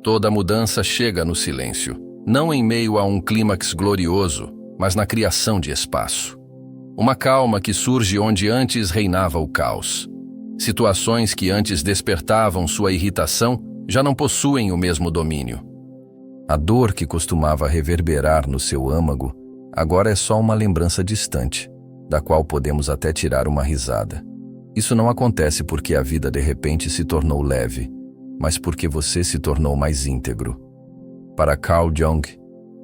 Toda mudança chega no silêncio, não em meio a um clímax glorioso, mas na criação de espaço. Uma calma que surge onde antes reinava o caos. Situações que antes despertavam sua irritação já não possuem o mesmo domínio. A dor que costumava reverberar no seu âmago agora é só uma lembrança distante, da qual podemos até tirar uma risada. Isso não acontece porque a vida de repente se tornou leve, mas porque você se tornou mais íntegro. Para Carl Jung,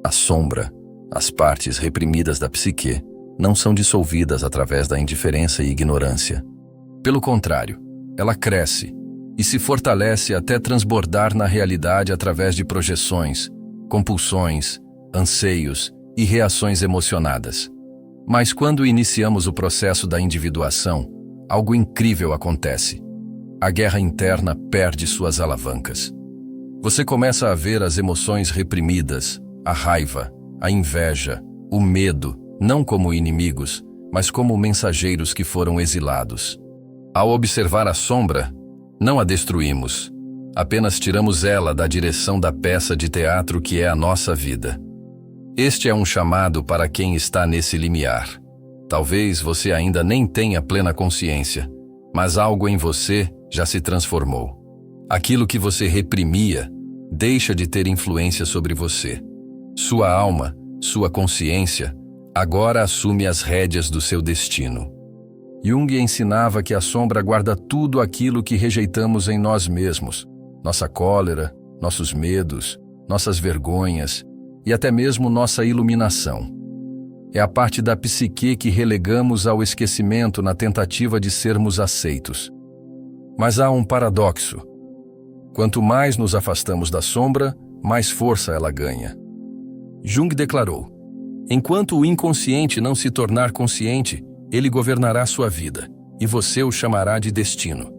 a sombra, as partes reprimidas da psique, não são dissolvidas através da indiferença e ignorância. Pelo contrário, ela cresce e se fortalece até transbordar na realidade através de projeções, compulsões, anseios e reações emocionadas. Mas quando iniciamos o processo da individuação, algo incrível acontece. A guerra interna perde suas alavancas. Você começa a ver as emoções reprimidas, a raiva, a inveja, o medo, não como inimigos, mas como mensageiros que foram exilados. Ao observar a sombra, não a destruímos, apenas tiramos ela da direção da peça de teatro que é a nossa vida. Este é um chamado para quem está nesse limiar. Talvez você ainda nem tenha plena consciência, mas algo em você já se transformou. Aquilo que você reprimia deixa de ter influência sobre você. Sua alma, sua consciência, agora assume as rédeas do seu destino. Jung ensinava que a sombra guarda tudo aquilo que rejeitamos em nós mesmos, nossa cólera, nossos medos, nossas vergonhas e até mesmo nossa iluminação. É a parte da psique que relegamos ao esquecimento na tentativa de sermos aceitos. Mas há um paradoxo. Quanto mais nos afastamos da sombra, mais força ela ganha. Jung declarou: enquanto o inconsciente não se tornar consciente, ele governará sua vida, e você o chamará de destino.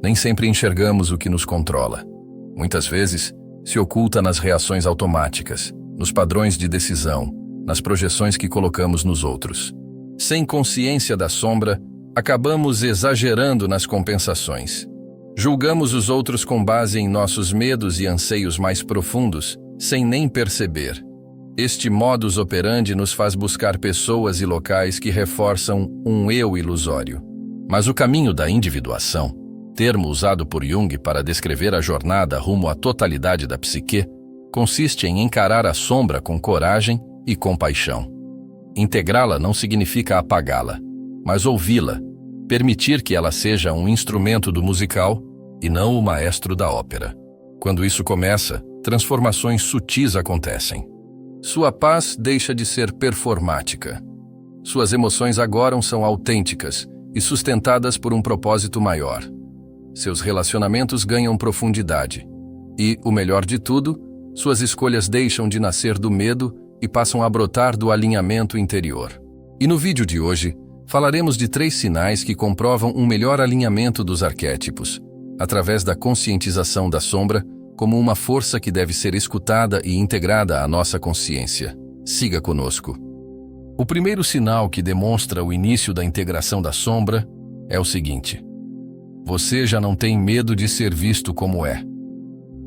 Nem sempre enxergamos o que nos controla. Muitas vezes, se oculta nas reações automáticas, nos padrões de decisão, nas projeções que colocamos nos outros. Sem consciência da sombra, acabamos exagerando nas compensações. Julgamos os outros com base em nossos medos e anseios mais profundos, sem nem perceber. Este modus operandi nos faz buscar pessoas e locais que reforçam um eu ilusório. Mas o caminho da individuação, termo usado por Jung para descrever a jornada rumo à totalidade da psique, consiste em encarar a sombra com coragem e compaixão. Integrá-la não significa apagá-la, mas ouvi-la, permitir que ela seja um instrumento do musical e não o maestro da ópera. Quando isso começa, transformações sutis acontecem. Sua paz deixa de ser performática. Suas emoções agora são autênticas e sustentadas por um propósito maior. Seus relacionamentos ganham profundidade. E, o melhor de tudo, suas escolhas deixam de nascer do medo e passam a brotar do alinhamento interior. E no vídeo de hoje, falaremos de 3 sinais que comprovam um melhor alinhamento dos arquétipos, através da conscientização da sombra, como uma força que deve ser escutada e integrada à nossa consciência. Siga conosco. O primeiro sinal que demonstra o início da integração da sombra é o seguinte: você já não tem medo de ser visto como é.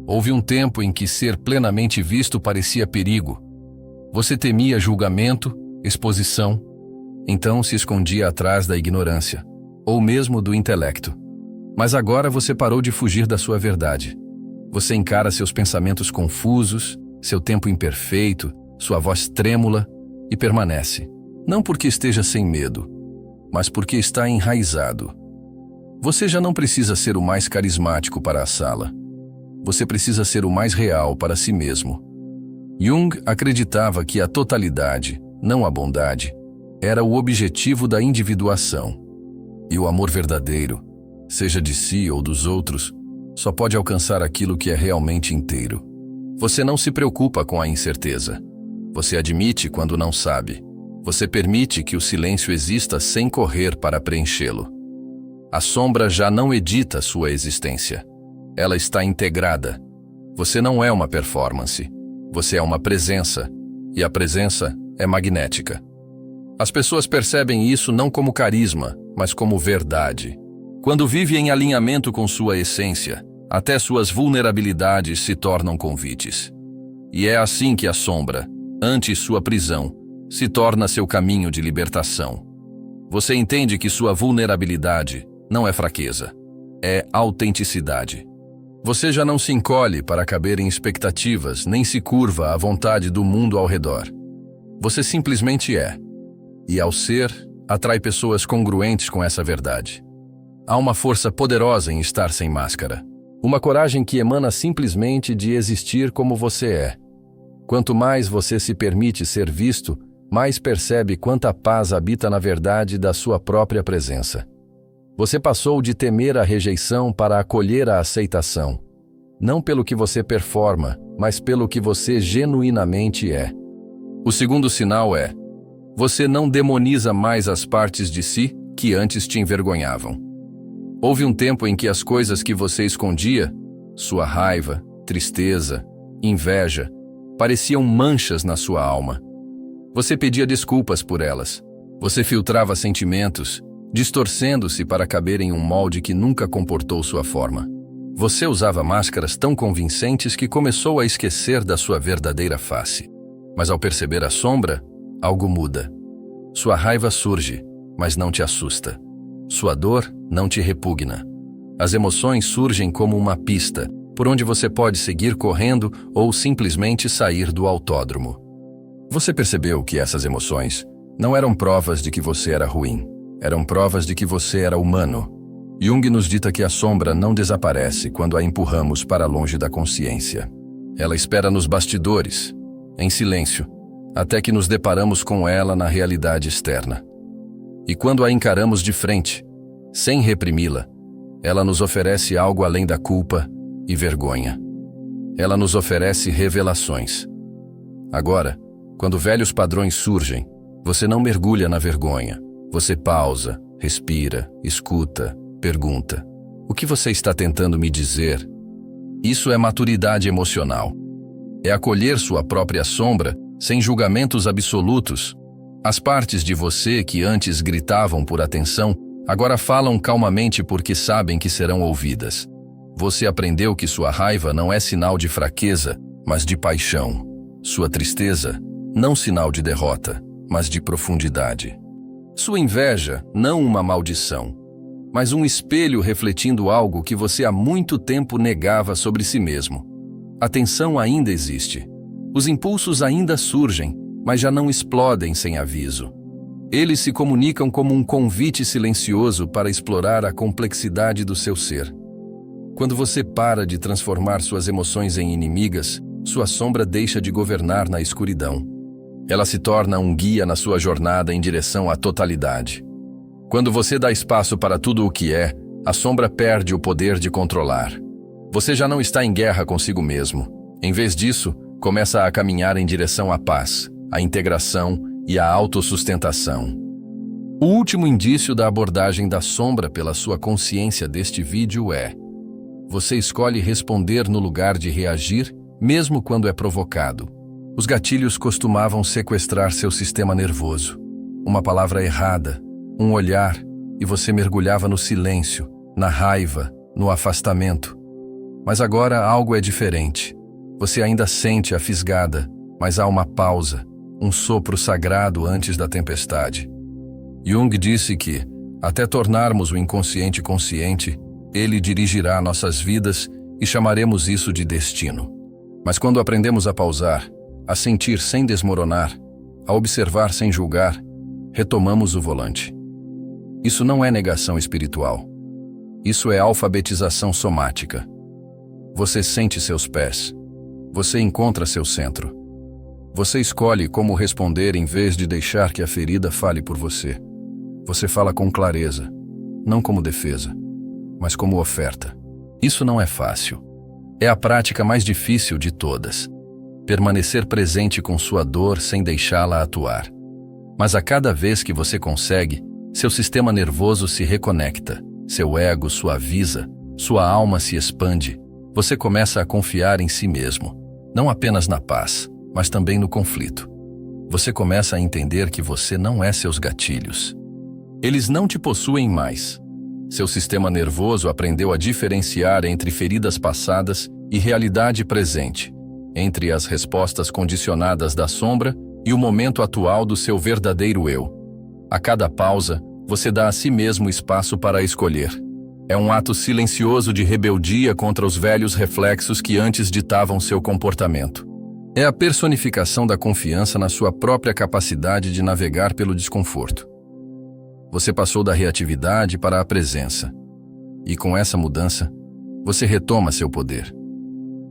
Houve um tempo em que ser plenamente visto parecia perigo. Você temia julgamento, exposição, então se escondia atrás da ignorância, ou mesmo do intelecto. Mas agora você parou de fugir da sua verdade. Você encara seus pensamentos confusos, seu tempo imperfeito, sua voz trêmula e permanece. Não porque esteja sem medo, mas porque está enraizado. Você já não precisa ser o mais carismático para a sala. Você precisa ser o mais real para si mesmo. Jung acreditava que a totalidade, não a bondade, era o objetivo da individuação. E o amor verdadeiro, seja de si ou dos outros, só pode alcançar aquilo que é realmente inteiro. Você não se preocupa com a incerteza. Você admite quando não sabe. Você permite que o silêncio exista sem correr para preenchê-lo. A sombra já não edita sua existência. Ela está integrada. Você não é uma performance. Você é uma presença. E a presença é magnética. As pessoas percebem isso não como carisma, mas como verdade. Quando vive em alinhamento com sua essência, até suas vulnerabilidades se tornam convites. E é assim que a sombra, ante sua prisão, se torna seu caminho de libertação. Você entende que sua vulnerabilidade não é fraqueza, é autenticidade. Você já não se encolhe para caber em expectativas, nem se curva à vontade do mundo ao redor. Você simplesmente é. E ao ser, atrai pessoas congruentes com essa verdade. Há uma força poderosa em estar sem máscara. Uma coragem que emana simplesmente de existir como você é. Quanto mais você se permite ser visto, mais percebe quanta paz habita na verdade da sua própria presença. Você passou de temer a rejeição para acolher a aceitação. Não pelo que você performa, mas pelo que você genuinamente é. O segundo sinal é: você não demoniza mais as partes de si que antes te envergonhavam. Houve um tempo em que as coisas que você escondia, sua raiva, tristeza, inveja, pareciam manchas na sua alma. Você pedia desculpas por elas. Você filtrava sentimentos, distorcendo-se para caber em um molde que nunca comportou sua forma. Você usava máscaras tão convincentes que começou a esquecer da sua verdadeira face. Mas ao perceber a sombra, algo muda. Sua raiva surge, mas não te assusta. Sua dor não te repugna. As emoções surgem como uma pista, por onde você pode seguir correndo ou simplesmente sair do autódromo. Você percebeu que essas emoções não eram provas de que você era ruim, eram provas de que você era humano. Jung nos dita que a sombra não desaparece quando a empurramos para longe da consciência. Ela espera nos bastidores, em silêncio, até que nos deparamos com ela na realidade externa. E quando a encaramos de frente, sem reprimi-la, ela nos oferece algo além da culpa e vergonha. Ela nos oferece revelações. Agora, quando velhos padrões surgem, você não mergulha na vergonha. Você pausa, respira, escuta, pergunta: o que você está tentando me dizer? Isso é maturidade emocional. É acolher sua própria sombra sem julgamentos absolutos. As partes de você que antes gritavam por atenção, agora falam calmamente porque sabem que serão ouvidas. Você aprendeu que sua raiva não é sinal de fraqueza, mas de paixão. Sua tristeza, não sinal de derrota, mas de profundidade. Sua inveja, não uma maldição, mas um espelho refletindo algo que você há muito tempo negava sobre si mesmo. A tensão ainda existe. Os impulsos ainda surgem, mas já não explodem sem aviso. Eles se comunicam como um convite silencioso para explorar a complexidade do seu ser. Quando você para de transformar suas emoções em inimigas, sua sombra deixa de governar na escuridão. Ela se torna um guia na sua jornada em direção à totalidade. Quando você dá espaço para tudo o que é, a sombra perde o poder de controlar. Você já não está em guerra consigo mesmo. Em vez disso, começa a caminhar em direção à paz, à integração e à autossustentação. O último indício da abordagem da sombra pela sua consciência deste vídeo é: você escolhe responder no lugar de reagir, mesmo quando é provocado. Os gatilhos costumavam sequestrar seu sistema nervoso. Uma palavra errada, um olhar, e você mergulhava no silêncio, na raiva, no afastamento. Mas agora algo é diferente. Você ainda sente a fisgada, mas há uma pausa, um sopro sagrado antes da tempestade. Jung disse que, até tornarmos o inconsciente consciente, ele dirigirá nossas vidas e chamaremos isso de destino. Mas quando aprendemos a pausar, a sentir sem desmoronar, a observar sem julgar, retomamos o volante. Isso não é negação espiritual. Isso é alfabetização somática. Você sente seus pés. Você encontra seu centro. Você escolhe como responder em vez de deixar que a ferida fale por você. Você fala com clareza, não como defesa, mas como oferta. Isso não é fácil. É a prática mais difícil de todas. Permanecer presente com sua dor sem deixá-la atuar. Mas a cada vez que você consegue, seu sistema nervoso se reconecta, seu ego suaviza, sua alma se expande. Você começa a confiar em si mesmo, não apenas na paz, mas também no conflito. Você começa a entender que você não é seus gatilhos. Eles não te possuem mais. Seu sistema nervoso aprendeu a diferenciar entre feridas passadas e realidade presente, entre as respostas condicionadas da sombra e o momento atual do seu verdadeiro eu. A cada pausa, você dá a si mesmo espaço para escolher. É um ato silencioso de rebeldia contra os velhos reflexos que antes ditavam seu comportamento. É a personificação da confiança na sua própria capacidade de navegar pelo desconforto. Você passou da reatividade para a presença. E com essa mudança, você retoma seu poder.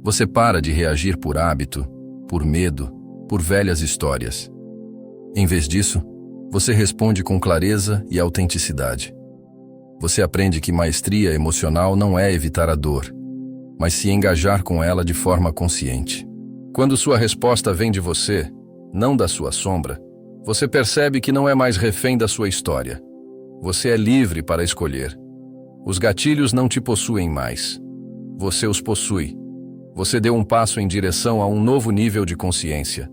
Você para de reagir por hábito, por medo, por velhas histórias. Em vez disso, você responde com clareza e autenticidade. Você aprende que maestria emocional não é evitar a dor, mas se engajar com ela de forma consciente. Quando sua resposta vem de você, não da sua sombra, você percebe que não é mais refém da sua história. Você é livre para escolher. Os gatilhos não te possuem mais. Você os possui. Você deu um passo em direção a um novo nível de consciência.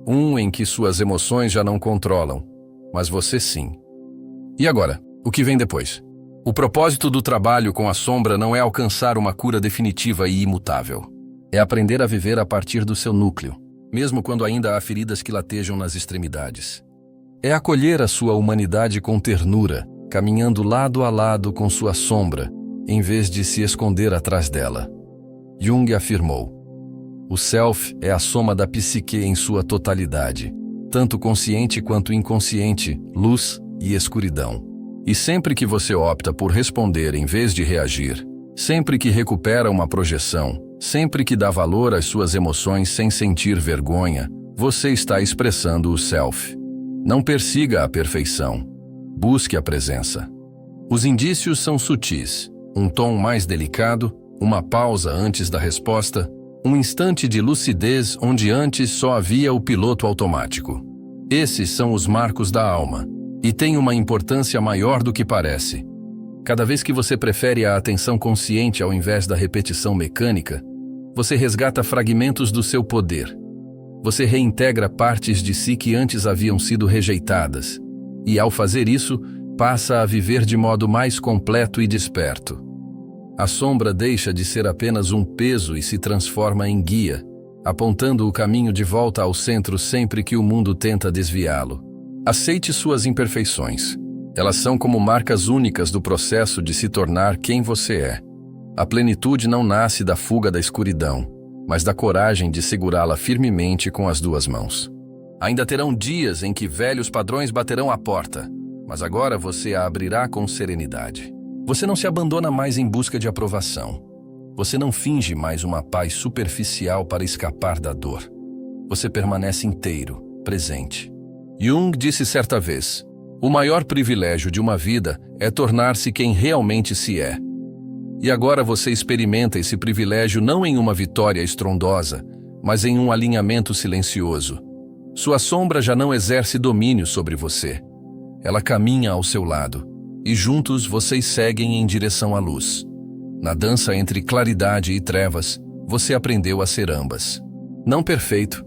Um em que suas emoções já não controlam, mas você sim. E agora, o que vem depois? O propósito do trabalho com a sombra não é alcançar uma cura definitiva e imutável. É aprender a viver a partir do seu núcleo, mesmo quando ainda há feridas que latejam nas extremidades. É acolher a sua humanidade com ternura, caminhando lado a lado com sua sombra, em vez de se esconder atrás dela. Jung afirmou: o self é a soma da psique em sua totalidade, tanto consciente quanto inconsciente, luz e escuridão. E sempre que você opta por responder em vez de reagir, sempre que recupera uma projeção, sempre que dá valor às suas emoções sem sentir vergonha, você está expressando o self. Não persiga a perfeição. Busque a presença. Os indícios são sutis. Um tom mais delicado, uma pausa antes da resposta, um instante de lucidez onde antes só havia o piloto automático. Esses são os marcos da alma, e têm uma importância maior do que parece. Cada vez que você prefere a atenção consciente ao invés da repetição mecânica, você resgata fragmentos do seu poder. Você reintegra partes de si que antes haviam sido rejeitadas, e ao fazer isso, passa a viver de modo mais completo e desperto. A sombra deixa de ser apenas um peso e se transforma em guia, apontando o caminho de volta ao centro sempre que o mundo tenta desviá-lo. Aceite suas imperfeições. Elas são como marcas únicas do processo de se tornar quem você é. A plenitude não nasce da fuga da escuridão, mas da coragem de segurá-la firmemente com as duas mãos. Ainda terão dias em que velhos padrões baterão à porta, mas agora você a abrirá com serenidade. Você não se abandona mais em busca de aprovação. Você não finge mais uma paz superficial para escapar da dor. Você permanece inteiro, presente. Jung disse certa vez: o maior privilégio de uma vida é tornar-se quem realmente se é. E agora você experimenta esse privilégio não em uma vitória estrondosa, mas em um alinhamento silencioso. Sua sombra já não exerce domínio sobre você. Ela caminha ao seu lado, e juntos vocês seguem em direção à luz. Na dança entre claridade e trevas, você aprendeu a ser ambas. Não perfeito,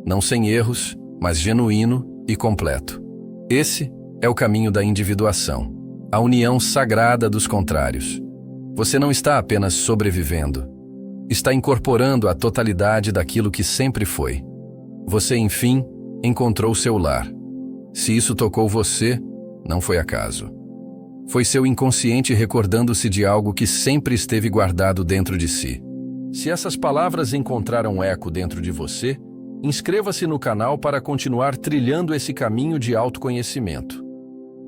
não sem erros, mas genuíno e completo. Esse é o caminho da individuação, a união sagrada dos contrários. Você não está apenas sobrevivendo, está incorporando a totalidade daquilo que sempre foi. Você, enfim, encontrou seu lar. Se isso tocou você, não foi acaso. Foi seu inconsciente recordando-se de algo que sempre esteve guardado dentro de si. Se essas palavras encontraram eco dentro de você, inscreva-se no canal para continuar trilhando esse caminho de autoconhecimento.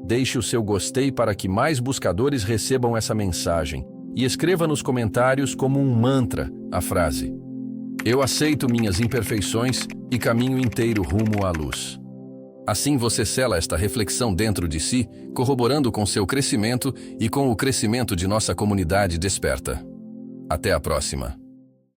Deixe o seu gostei para que mais buscadores recebam essa mensagem e escreva nos comentários como um mantra a frase: eu aceito minhas imperfeições e caminho inteiro rumo à luz. Assim você sela esta reflexão dentro de si, corroborando com seu crescimento e com o crescimento de nossa comunidade desperta. Até a próxima.